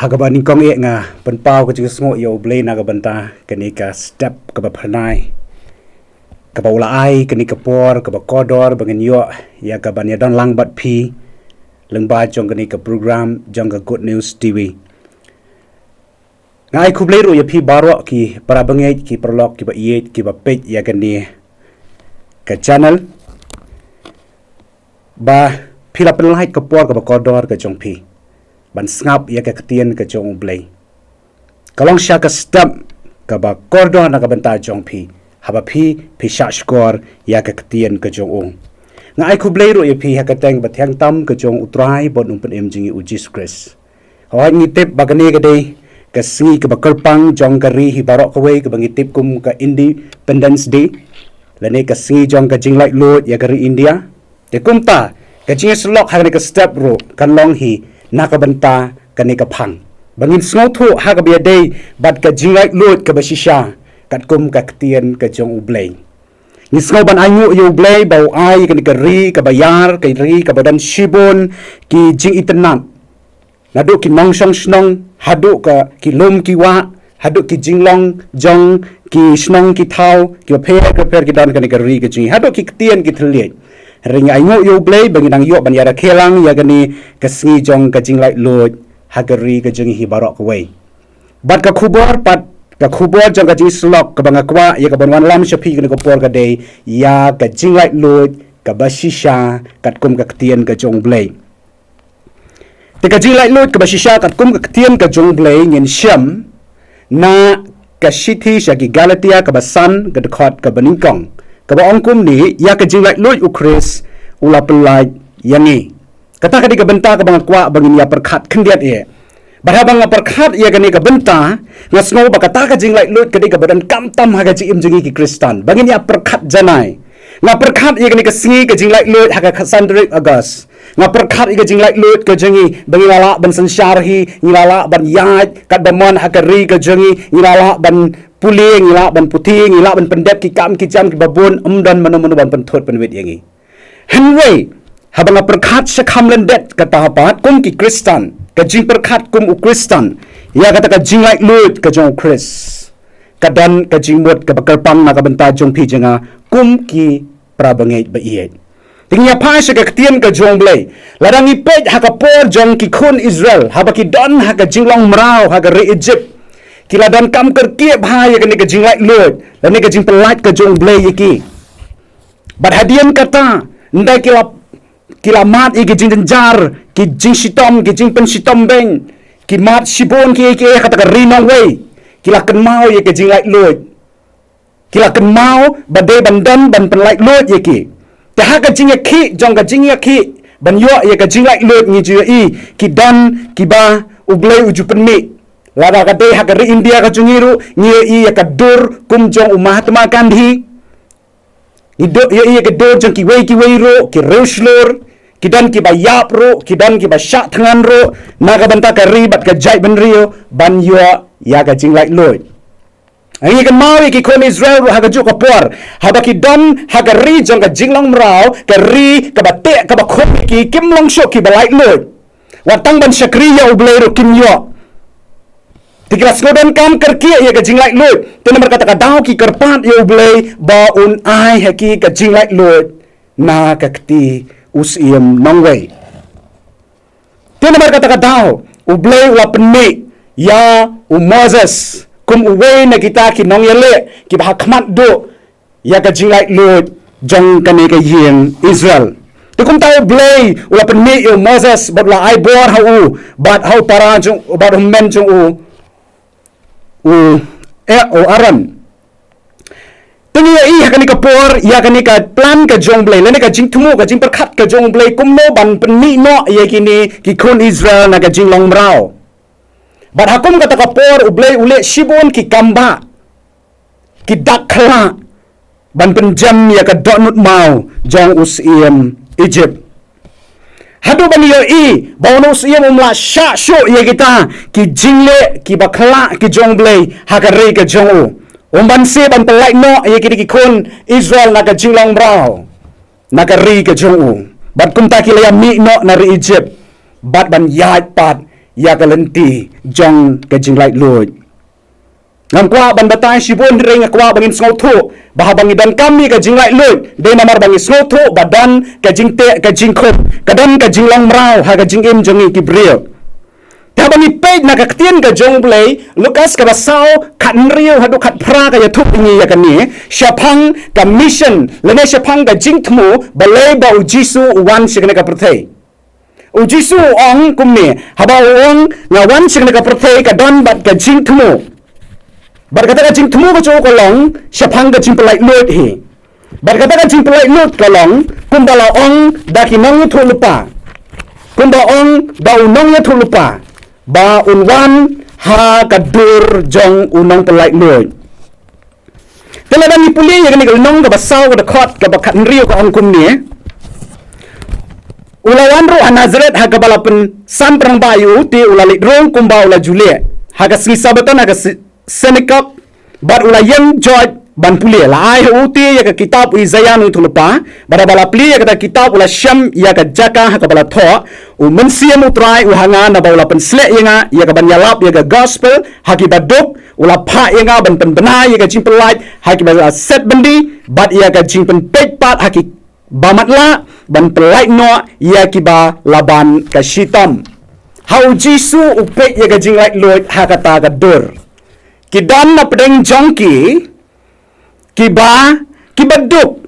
hagaban kong nga penpau ke jingaseng U Blei naga banta kini ka step ke bapernai ke baulai kini ke por ke bakodor bangen yo ya ka ban ya don lang bat pi lengba jong kini ke program jong ke good news TV ngai ku Blei ru ya pi barok ki para bengai ki perlok ki ba yet ki ba page ya kini ke channel ba pila penlai ke por ke bakodor ke jong pi ban ngap ya Ka Ktien ke jong U Blei kalong sya ke step ke ba kordon na ke benta jong pi haba pi syak skor ya Ka Ktien ke jong ung ngai ku Blei ru ya pi ha kateng ba thiang tam ke jong utrai bon umpen jingi U Jisu Khrist hawa ngitip bagani ke dei ke sngi ke bakerpang jong kari hi barok kawei ke bangitip kum ke Independence Day lane ke sngi jong ke Jinglaitluid ya kari India te kumta ke jingeslok ha ke step ru kan long hi nakabenta kani kapang bangin sngotu ha ka biadei bat ka Jinglaitluid ka Shisha kat kum Ka Ktien ka jong U Blei ni sngoban anyu U Blei bau ai kani ka ri ka bayar ka ri ka badan shibon ki jing itnam nadu ki nongsong snong hadu ka ki lum ki wa hadu ki jinglong jong ki snong ki thau ki per ki dan kani ka ri ka jing hadu ki Ktien ki thliet ring aingo U Blei banginang yo ban yara kelang ya gani ke sngi jong ka Jinglaitluid hagari ka jing hi barok kawei bat ka khubor pat ka khubor jong ka jing slok ka bangakwa ya ka wanlam shapi ka por ka dei ya ka Jinglaitluid ka Shisha kat kum Ka Ktien ka jong Blei te ka Jinglaitluid ka Shisha kat kum Ka Ktien ka jong Blei ngin syam na ka shithi sya ki Galatia ka basan ka dekhot ka baningkong kaba ongkum ni ya ka Jinglaitluid U Khrist ula pelai yangi kata ka di ka benta ka bangakwa bangin ya perkhat khendiat e barhabang nga perkhat ya ka ni ka benta nga sngo ba kata ka Jinglaitluid ka di ka badan kamtam ha ka jingi ki Kristan bangin ya perkhat janai nga perkhat ya ka ni ka sngi ka Jinglaitluid ha ka sandrik agas nga perkhat ya ka Jinglaitluid ka jingi bangin lala ban sansharhi ngilala ban yaj kat bamon ha ka ri ka jingi ngilala ban puling ngila ban puting ngila ban pendep ki kam ki jam ki babon dan manu ban penthot penwit yangi henway habang perkhat sa kamlendet kata hapat kum ki Kristan ka jing perkhat kum U Kristan ya kata ka Jinglaitluid ka jong Khrist kadan ka jingmut ka bakalpam na ka benta jong pi janga kum ki prabangai ba iet tingya pa sa Ka Ktien ka jong Blei ladang ipet ha ka por jong ki khun Israel habaki don ha ka jinglong mrau ha ka re Egypt kila dan kam kerkie bahaya kani ka Jinglaitluid lani ka jing pelat ka jong Blei yaki bat hadian kata ndai kila mat iki jing jar ki jing sitom ki jing pen sitom beng ki mat sibon ki kata ka rinong wei kila ken mau ye ka Jinglaitluid kila ken mau badai bandan ban Penlaitluid yaki ta ka jing ki jong ka jing ki ban yo ye ka Jinglaitluid ngi ju i ki dan ki ba U Blei uju penmi lada ka dei hakari India ka jungiru ngi i ka dur kum jong Mahatma Gandhi ni do i ka dur jong ki wei ro ki reuslor ki dan ki ba yap ro ki dan ki ba syak thangan ro naga banta ka ribat ka jai ban rio ban yo ya ka Jinglaitluid ai kan mau ki kon Israel ro haga ju ka por haba ki dan haga ri jong ka jinglong mrau ka ri ka ba te ka ba khop ki kimlong sho ki ba Laitluid watang ban syakriya U Blei ro kim yo Tikras ngodan kam kerkia ya ka Jinglaitluid tena berkata ka daw ki kerpat ya U Blei ba un ai haki ka Jinglaitluid na ka kti usiem nongwei tena berkata ka daw U Blei wa penmi ya U Moses kum uwei na kita ki nong yele ki ba khmat do ya ka Jinglaitluid jong kani ka yeng Israel tukum tahu Blei ula penmi ya Moses bat la ai bor hau bat hau para jong bat men jong Aran tini ya i kani ka por ya kani ka plan ka jong Blei lene ka jingthmu ka jing perkhat ka jong Blei kumno ban penni no ya kini ki khun Israel na ka jinglong mrau bat hakum kata ka por U Blei ule shibon ki kamba ki dakla ban penjam ya ka donut mau jong usiem Egypt hadu bani yo i bonus ia mumla sha sho ye kita ki jingle ki bakla ki jong Blei hakare ka jong ban se ban pelai no ye ki kon Israel na ka jinglong brau na ka ri ka jong bat kum ta ki la mi no na ri Egypt bat ban yat pat ya ka lenti jong ka Jinglaitluid. Ngam kwa ban batai sibon ring kwa bangin sngotu bah bangi dan kami ka Jinglaitluid de namar bangi sngotu badan ka jingte ka jingkhop kadan ka jinglong mrau ha ka jingim jongi kibril. Ta bangi page na Ka Ktien ka jong Blei Lukas ka basau khat riu hadu khat phra ka yathuk ni ya kani syapang ka mission lene syapang ka jingthmu balai ba U Jisu wan sikne ka prthei U Jisu ong kumni haba ong ngawan sikne ka prthei ka don bat ka jingthmu bar kata ka jingthmu ka cho kolong syapang ka Jinglaitluid hi bar kata ka Jinglaitluid kolong kumbala ong dakinong thu lupa kumba ong da unong ya thu lupa ba unwan ha kadur jong unong Jinglaitluid. Talaga ni puli yang ni nong ka basaw ka khot ka bakhat riyo ka angkum ni. Ulawan ro Nazareth ha ka balapen san prang bayu ti ulalik rong kumba ula Juliet. Ha ka sisa beton ha ka senikap bar ula yang George ban puli la ai uti ya ka kitab Isaiah nu thulupa bara bala pli ya ka kitab ula Syam ya ka jaka ha ka bala tho u mynsiem utrai u hanga na bala pensle ya ya ka ban yalap ya ka gospel ha ki baduk ula pha ya ban pen bena ya ka jimpelait ha ki ba set bendi bat ya ka jimpen pej pat ha ki bamatla ban pelait no ya ki ba laban ka shitam ha U Jisu upe ya ka Jinglaitluid ha ka ta ka dur kidan na pedeng jongki kiba duk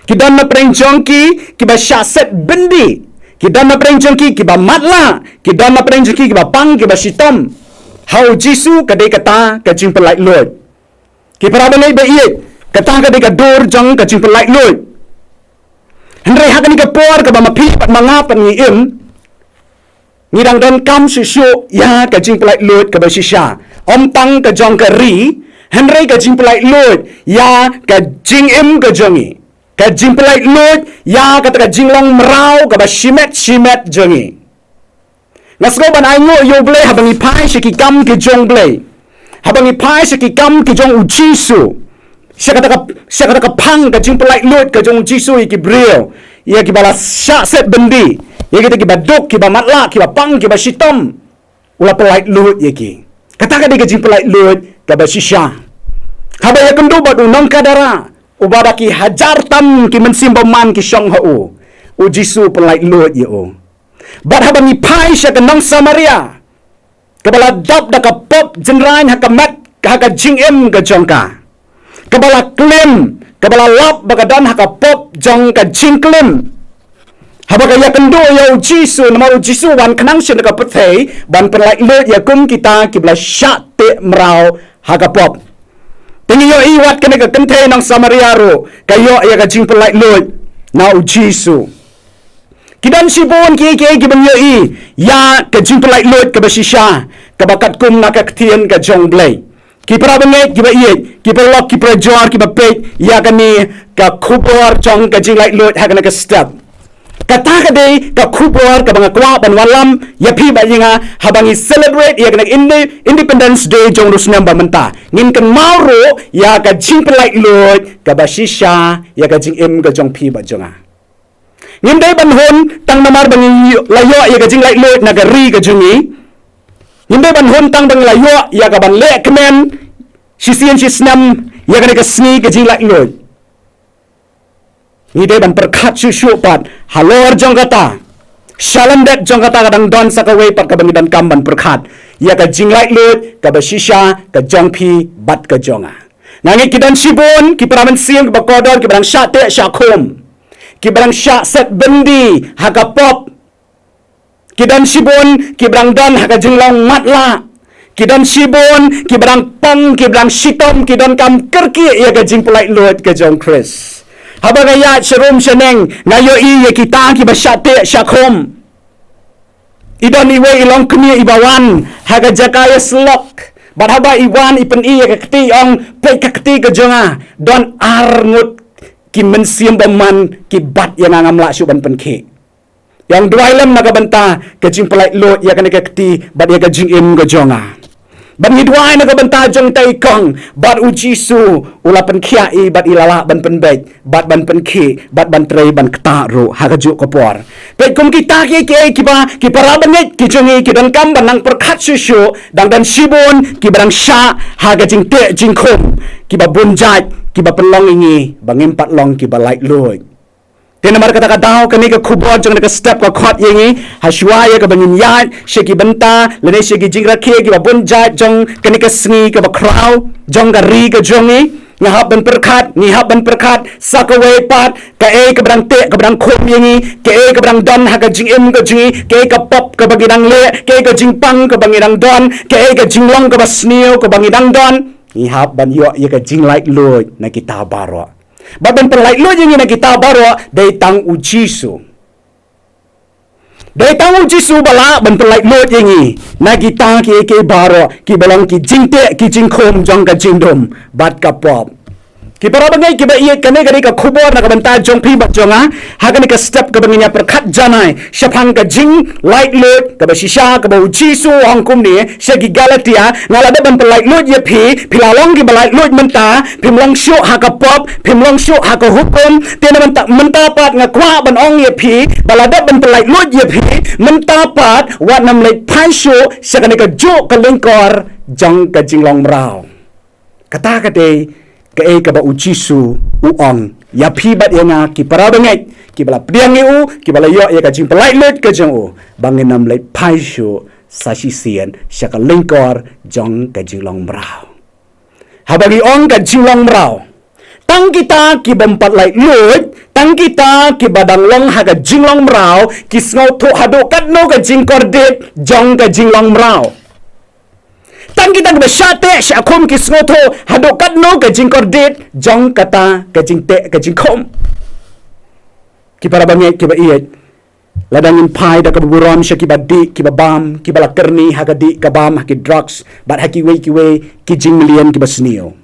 kidan na preng jongki kiba syaset bendi kidan na preng jongki kiba matla kidan na preng jongki kiba pang kiba shitam hau Jisu kadai kata ka Jinglaitluid kipara benai be iet kata kadai ka dur jong ka Jinglaitluid hendrai hakani ka por ka ba mapi pat mangap ni ngidang don kam susu ya ka Jinglaitluid ka ba Shisha om tang ka jong ka ri Henry ka Jinglaitluid ya ka jingim ka jongi ka Jinglaitluid ya ka ta jinglong mrau ka ba shimet jongi ngasgo ban ai ngo U Blei habangi pai shiki kam ki jong Blei habangi pai shiki kam ki jong U Jisu syakata ka pang ka Jinglaitluid ka jong Jisu ki brio ya ki bala syak set bendi ya kita ki baduk ki ba matla ki ba pang ki ba shitom ula Jinglaitluid ya ki kata ka di ka Jinglaitluid ka ba Shisha haba ya kendo bat unong kadara ubada ki hajar tam ki mynsiem man ki syong ho U Jisu Jinglaitluid ya o bat haba ni pai sya kenong Samaria kabala dap da ka pop jenrain ha ka mat ha ka jingim ka jongka kabala klim kabala lap bagadan ha ka pop jong ka jingklim haba ka ya kendo ya U Jisu nama U Jisu wan kenang sya ka prthei ban Jinglaitluid ya kum kita ki bla sya te mrau ha ka pop Tingiyo iwat kene ka Kynthei ng Samaria ro kayo ya ka Jinglaitluid na U Jisu kidan sibon ki giban yo ya ka Jinglaitluid ka ba Shisha ka bakat kum na Ka Ktien ka jong Blei ki para banget ki ba iet ki para lok ki para jor ki ba pek ya ka ni ka kubor jong ka Jinglaitluid ha ka na ka step kata ka day ka kubor ka banga kwa ban wanlam yapi ba yinga habangi celebrate ya ka Independence Day jong rusnam ba menta ngin kan mauro ya ka Jinglaitluid ka ba Shisha ya ka jingim ka jong pi ba jonga ngin day ban hon tang namar bangi layo ya ka Jinglaitluid na ka ri ka jongi ngin day ban hon tang bang layo ya ka ban le kemen sisian sisnam ya ka sngi ka Jinglaitluid Ngide ban perkat susu pat halor jong kata shalandet jong kata kadang don sakaway pat kabangidan kamban perkat ya ka Jinglaitluid ka ba Shisha ka jong pi bat ka jonga ngangit kidan sibon ki paraman siem ka kodor ki barang syate syakum ki barang syak set bendi ha ka pop kidan sibon ki barang don ha ka jinglong matla kidan sibon ki barang pang ki barang shitom ki don kam kerki ya ka Jinglaitluid ka jong Khrist haba gaya serum seneng ngayo ya kita ki basyate syakom idon iwei ilong kni ibawan haga jakaya slok bat haba iwan ipen ya ka kti ong pe ka kti ka jonga don arngut ki mynsiem man ki bat yang ngamla suban penke yang dua ilem naga banta ka Jinglaitluid ya ka kti bat ya ka jingim ka jonga ban ngidwai na kabanta jong tai kong bat U Jisu ulapan kia i bat ilala ban penbek bat ban penki bat ban trei ban kta ro hagaju kopor pe kum kita ki para banget ki jongi ki dan kam banang perkhat susu dang dan sibon ki barang sha haga jing te jing khom ki ba bunjat ki ba pelong ingi bangim pat long ki ba light loy Tena mar kata daw kani ka kubod jong ka step ka khot yengi hashwaya ka bangin yat sheki banta lene sheki jingra ke ki ba bunjat jong kani ka sngi ka ba kraw jong ka ri ka jongi ngahap ban perkhat sakaway pat ka ka brang te ka brang khom yengi ka brang don ha ka jingim ka jingi ka pop ka bagidang le ka jingpang ka bangidang don ka jinglong ka ba sneo ka bangidang don ngahap ban yo ye ka jinglaitluid na kita baro Baban perlaitluid yang na kita baro day tang U Jisu. Day tang U Jisu bala ban perlaitluid yang na kita ki baro ki balang ki jingte ki jingkhom jong ka jingdom bat ka pop. Ki para bangai ki ba iet kane ka khubor na ka banta jong pi bat jonga ha ka step ka banginya perkhat janai shapang ka jing lightload ka ba shisha ka ba U Jisu hangkum ni shagi galatia ngala da ban perlaitluid ye pilalong ki balaitlud menta pimlong shu ha ka pop pimlong shu ha ka hukum tena menta pat nga kwa ban ong ye balada ban perlaitluid ye menta pat wat nam leit pai shu shagane ka jo ka lengkor jong ka jinglong mrao kata kate ka ba U Jisu uong ya bat yang ki para bangai ki bala priang ki bala yo ya ka jing pelaitlud ka jong u bangin nam leit pai shu sashi sien shaka lengkor jong ka jinglong mrao habagi ong ka jinglong mrao tang kita ki bempat laitlud tang kita ki badang long ha ka jinglong mrao ki sngo tho hado kat no ka jingkor det jong ka jinglong mrao Tang kita ke syate syakum ki sngoto hadokat no ke jingkor det jong kata ke jingte ke jingkom ki para bangai ki ba iet ladangin pai da ka buram syaki badi ki babam ki bala kerni hagadi ka bam ki drugs bat haki wei ki jing million ki basnio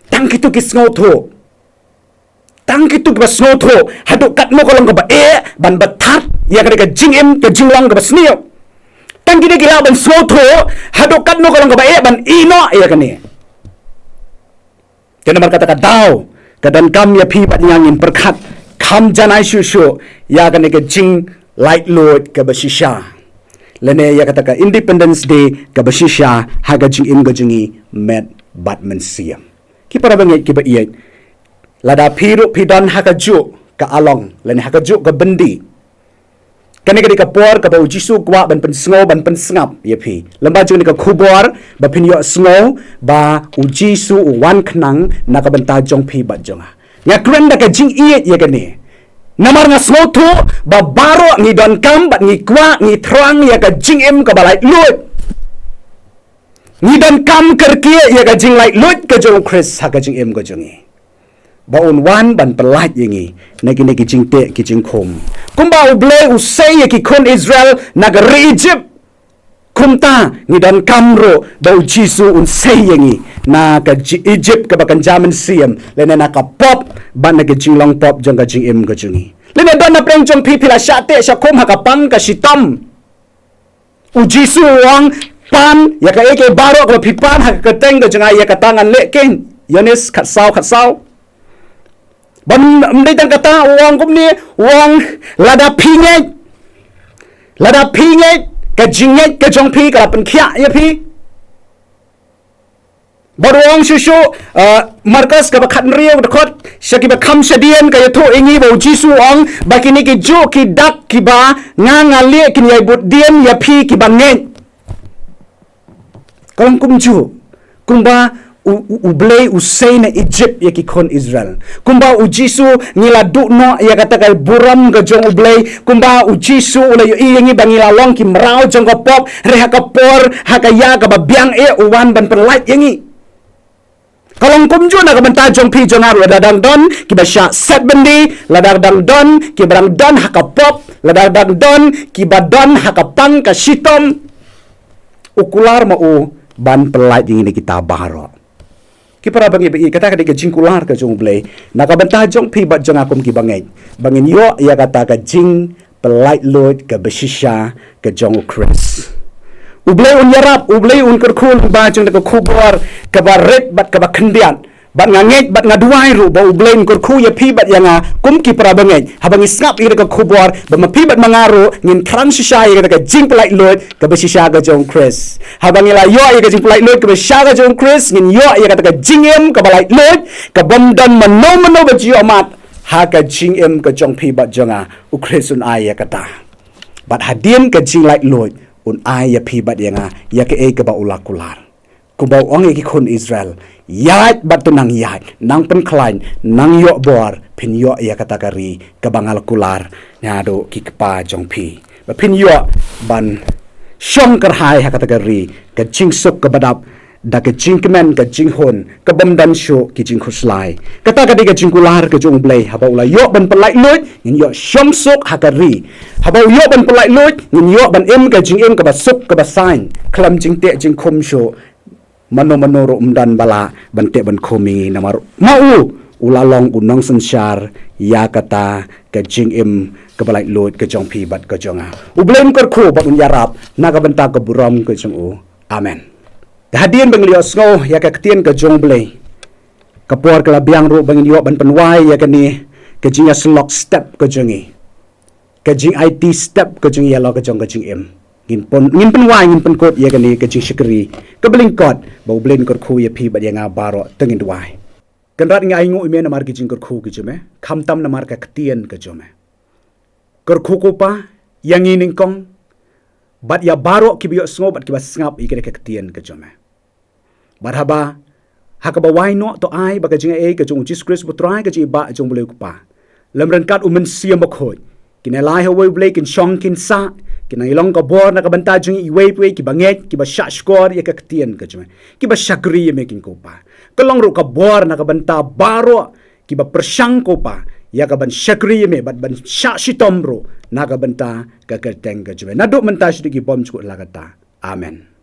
tang kitu ki sngoto hadokat no kolong ka ba ban batat ya ka jingim ke jinglang ka basnio Tang kita kira ban soto hadokat no kalau nggak ban ino ya kan ni. Jadi berkata daw kadan kam ya pi bat nyangin perkat kam janai susu ya kan ke jing light load ke basisha. Lene ya kata Independence Day ke basisha haga jing in jingi met bat mynsiem. Ki para bangai ki ba iet. Lada piru pidan haga ju ke along lene haga ju ke bendi. Kani ka por ka ba U Jisu kwa ban pen sngo ban pen snap ye pi lamba jung ka khubor ba pin yo sngo ba U Jisu wan khnang na ka banta jong pi ba jonga ya kren da ka jing iet ye kani namar nga sngo thu ba baro ni don kam ba ni kwa ni thrang ya ka jing em ka balai lut ni don kam kerkie ya ka jing lai lut ka jong Khrist ha ka jing em ka jongi baun wan ban pelat yengi nagi jingte ki jingkhom kumba U Blei U sei ki kon Israel nagari Egypt kumta ni dan kamro ba U Jisu un sei yengi na ka Egypt ka bakan jaman siem lena na ka pop ban nagi jinglong pop jong ka jingim ka jungi lena don na preng jong pipila syate syakom ha ka pang ka sitam U Jisu wang pan ya ka baro ka pipan ha ka kyrteng ka jong ya ka tangan leken Yonis khatsau ban mdai tang kata wang kum ni wang lada pingai ka jingai ka jong pi ka pen khia ya pi barwang susu markas ka bakhat riau da khot shaki ba kham shadian ka yatho ingi bo Jisu ong bakini ki jo ki dak ki ba nga le kin yai bud dien ya pi ki ba ngen kong kum ju kumba U Blei U sei na Egypt ya ki kon Israel kumba U Jisu ngila dukno ya kata kai buram ga jong U Blei kumba U Jisu ula yo ingi bangila long ki mrao jong ka pop reha ka por haka ya ka babiang uwan ban penlait yangi kalong kumju na ka banta jong pi jong aru ladang don ki basya set bendi ladang don ki barang don haka pop ladang don ki badon haka pang ka shitom ukular mau ban pelait yangi kita baharo ki para bangi kata ka jingkular ka jong Blei na ka banta jong pi bat jong akum ki bangai bangin yo ya kata ka jing pelait load ka basisha ka jong U Khrist U Blei un iarap, U Blei un kerkun ba jong de kubor ka ba red bat ka ba kendian. Bat ngangek bat ngaduai ru ba U Blei un kerku ya pi bat yang kum ki pra bangej. Habang isngap ira ka kubor ba mapi bat mangaru ngin krang Shisha ira ka Jinglaitluid ka ba Shisha ka jong Khrist. Habang ila yo ira ka Jinglaitluid ka ba Shisha ka jong Khrist ngin yo ira ka jingim ka ba Laitluid ka bamdan mano ba jiyo mat ha ka jingim ka jong pi bat jonga U Khrist un ai ya kata. Bat hadin ka Jinglaitluid un ai ya pi bat yang ya ke e ka ba ulakular. Kubau ong ki kun Israel yat batu nang yat nang penkelain nang yok bor pin yok ya katakari kebangal kular nyado ki kepa jong pi ba pin yok ban syong kerhai ha katakari ke jingsuk ke badap da ke jingkemen ke jinghon ke bamdan syo ki jingkuslai kata kadi ke jingkular ke jong blei haba ula yok ban pelai lut ngin yok syong suk hakari haba yok ban pelai lut ngin yok ban em ke jingim ke basuk ke basain klam jingte jingkum syo mano ro umdan bala bante ban khomi namar mau ulalong unong sansyar ya kata ke jingim ke balai lot ke jong pi bat ke jonga U Blei kor khu bat unyarap naga banta ke buram ke jong u amen hadian benglio sngo ya Ka Ktien ke jong Blei kapor ke labiang ro bangin yo ban penwai ya kani ke jingiaseng step ke jongi ke jing IT step ke jong yalo ke jong ke jingim ngin penwai ngin penkot ya kani ke jing syukri ke lyngkot ba U Blei kor khu ya pi bat yang baro tengin duai kenrat ngai ngu ime namar ki jing kor khu ki jume khamtam namar Ka Ktien ke jume kor khu ko pa yang ining kong bat ya baro ki biyo sngo bat ki ba sngap ikere Ka Ktien ke jume bat haba hakaba wai no to ai ba ka jing e ke jong U Khrist putrai ke ji ba jong Blei ko pa lamran kat mynsiem khoi kinalai ho U Blei kin shong kin sa kina ilong ka bor na kabanta jung iwei pwe ki banget ki ba shashkor ya Ka Ktien ka jume ki ba shakri ya mekin ko pa kalong ru ka bor na kabanta baro ki ba persyang ko pa ya ka ban shakri ya me bat ban shashitom ro na kabanta ka kyrteng ka jume naduk menta shudi ki bom chukut lagata amen.